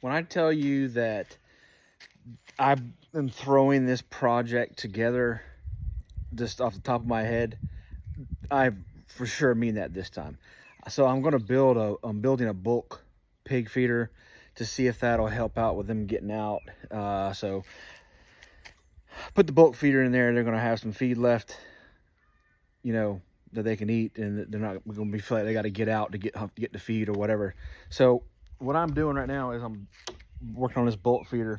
When I tell you that I am throwing this project together just off the top of my head, I for sure mean that this time. So I'm building a bulk pig feeder to see if that'll help out with them getting out. So put the bulk feeder in there. They're going to have some feed left, you know, that they can eat, and they're not going to be feel like they got to get out to get the feed or whatever. So what I'm doing right now is I'm working on this bulk feeder.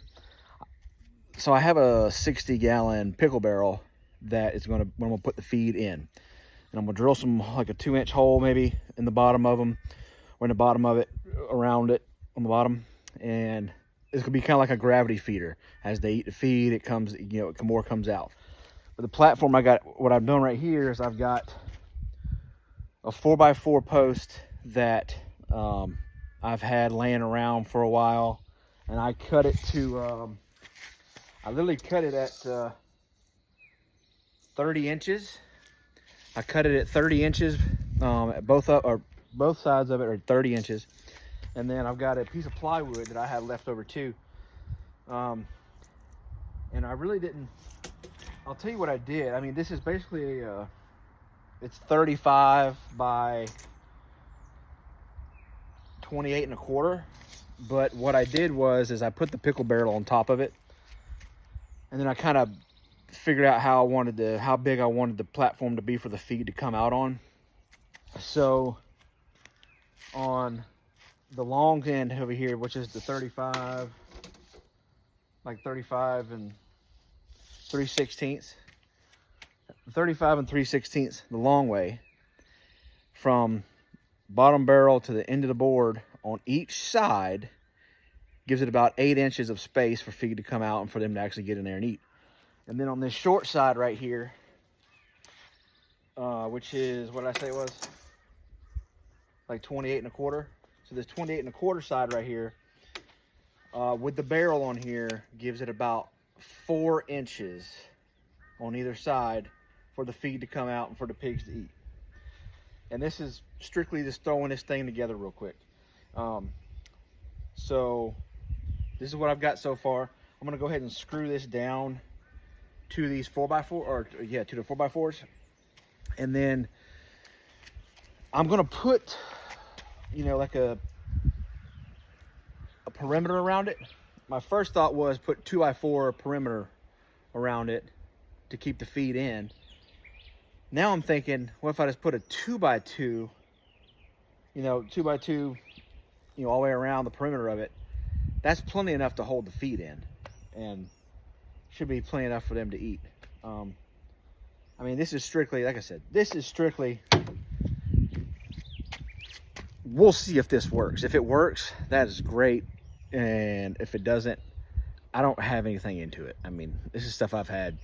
So I have a 60-gallon pickle barrel that is going to when I'm going to put the feed in, and I'm going to drill some like a 2-inch hole maybe in the bottom of them, or in the bottom of it, around it on the bottom, and it's gonna be kind of like a gravity feeder. As they eat the feed, it comes, more comes out. But the platform what I've done right here is I've got a 4x4 post that I've had laying around for a while, and I cut it to, I literally cut it at 30 inches. I cut it at 30 inches, both sides of it are 30 inches. And then I've got a piece of plywood that I had left over too. And I really didn't, I'll tell you what I did. I mean, this is basically it's 35 by 28 and a quarter. But what I did is I put the pickle barrel on top of it. And then I kind of figured out how big I wanted the platform to be for the feed to come out on. So on the long end over here, which is the 35, like 35 and 3/16, 35 and 3/16, the long way, from bottom barrel to the end of the board on each side, gives it about 8 inches of space for feed to come out and for them to actually get in there and eat. And then on this short side right here, which is, what did I say it was? Like 28 and a quarter. So this 28 and a quarter side right here, with the barrel on here, gives it about 4 inches on either side for the feed to come out and for the pigs to eat. And this is strictly just throwing this thing together real quick. So this is what I've got so far. I'm gonna go ahead and screw this down to these 4x4, or yeah, to the 4x4s. And then I'm gonna put, like a perimeter around it. My first thought was put 2x4 perimeter around it to keep the feed in. Now I'm thinking, what if I just put a 2x2, 2x2, all the way around the perimeter of it? That's plenty enough to hold the feed in, and should be plenty enough for them to eat. I mean, this is strictly, like I said, we'll see if this works. If it works, that is great. And if it doesn't, I don't have anything into it. I mean, this is stuff I've had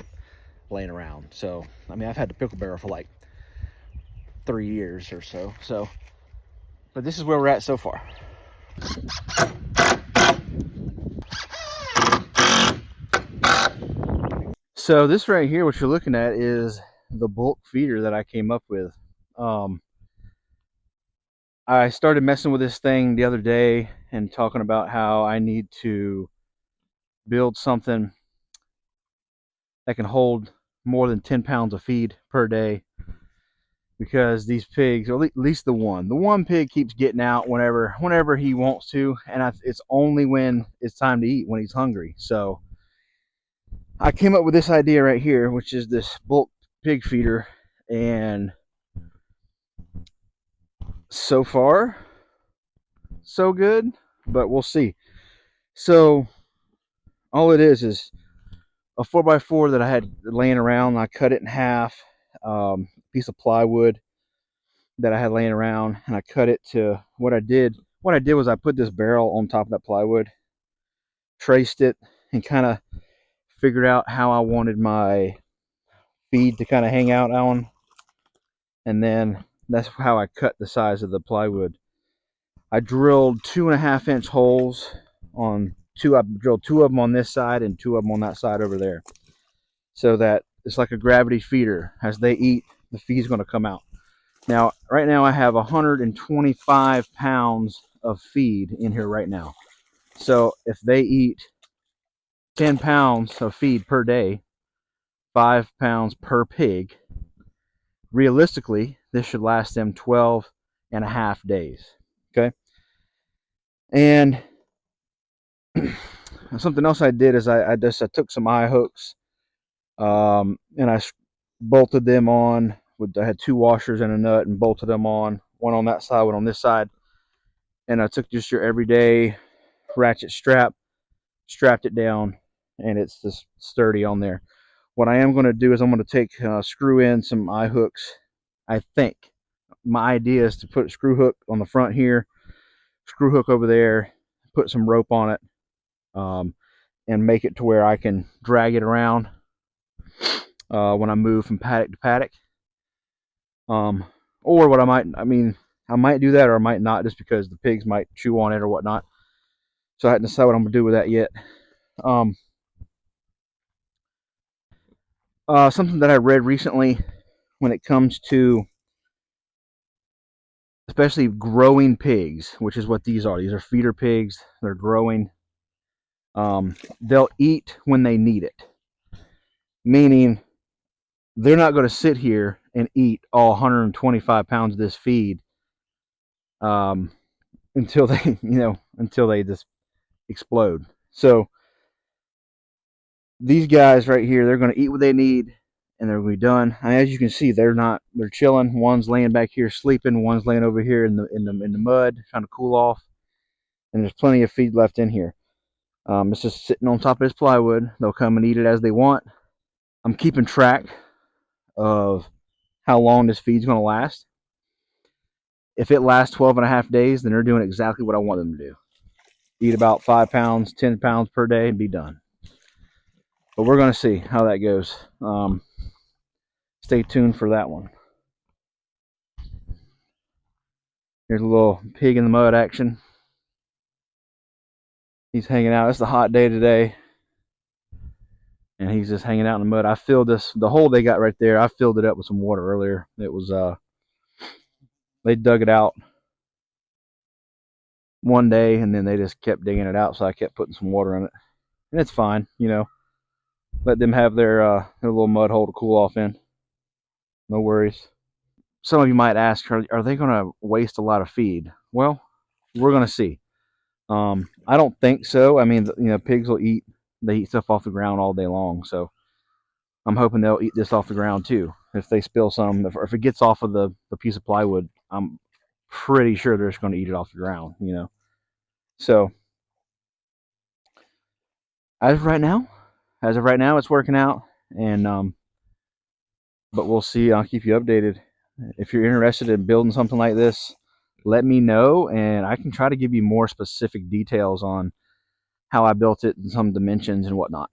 laying around. So, I mean, I've had the pickle barrel for like 3 years or so. But this is where we're at so far. So this right here, what you're looking at, is the bulk feeder that I came up with. I started messing with this thing the other day and talking about how I need to build something that can hold more than 10 pounds of feed per day, because these pigs, or at least the one pig, keeps getting out whenever he wants to, and it's only when it's time to eat, when he's hungry. So I came up with this idea right here, which is this bulk pig feeder, and so far so good, but we'll see. So all it is a 4x4 that I had laying around. I cut it in half, piece of plywood that I had laying around, and I cut it to what I did was I put this barrel on top of that plywood, traced it, and kind of figured out how I wanted my feed to kind of hang out on, and then that's how I cut the size of the plywood. I drilled 2.5-inch holes on I drilled 2 of them on this side and 2 of them on that side over there, so that it's like a gravity feeder. As they eat, the feed's going to come out. Now, right now I have 125 pounds of feed in here right now. So if they eat 10 pounds of feed per day, 5 pounds per pig, realistically, this should last them 12 and a half days. Okay. And something else I did is I took some eye hooks, and I bolted them on. I had 2 washers and a nut and bolted them on, one on that side, one on this side. And I took just your everyday ratchet strap, strapped it down, and it's just sturdy on there. What I am going to do is I'm going to screw in some eye hooks. I think my idea is to put a screw hook on the front here, screw hook over there, put some rope on it, um, and make it to where I can drag it around when I move from paddock to paddock. Or what I might do that or I might not, just because the pigs might chew on it or whatnot. So I hadn't decided what I'm gonna do with that yet. Um, Something that I read recently when it comes to especially growing pigs, which is what these are. These are feeder pigs. They're growing. They'll eat when they need it, meaning they're not going to sit here and eat all 125 pounds of this feed um, until they, until they just explode. So these guys right here, they're going to eat what they need, and they're going to be done. And as you can see, they're chilling. One's laying back here sleeping. One's laying over here in the mud trying to cool off. And there's plenty of feed left in here. It's just sitting on top of this plywood. They'll come and eat it as they want. I'm keeping track of how long this feed's going to last. If it lasts 12 and a half days, then they're doing exactly what I want them to do. Eat about 5 pounds, 10 pounds per day and be done. But we're going to see how that goes. Stay tuned for that one. Here's a little pig in the mud action. He's hanging out. It's a hot day today. And he's just hanging out in the mud. I filled the hole they got right there, I filled it up with some water earlier. It was, they dug it out one day and then they just kept digging it out. So I kept putting some water in it. And it's fine, let them have their little mud hole to cool off in. No worries. Some of you might ask, are they going to waste a lot of feed? Well, we're going to see. I don't think so. I mean, pigs will eat. They eat stuff off the ground all day long. So I'm hoping they'll eat this off the ground too. If they spill some, if it gets off of the piece of plywood, I'm pretty sure they're just going to eat it off the ground. So as of right now, it's working out. And but we'll see. I'll keep you updated. If you're interested in building something like this, let me know, and I can try to give you more specific details on how I built it and some dimensions and whatnot.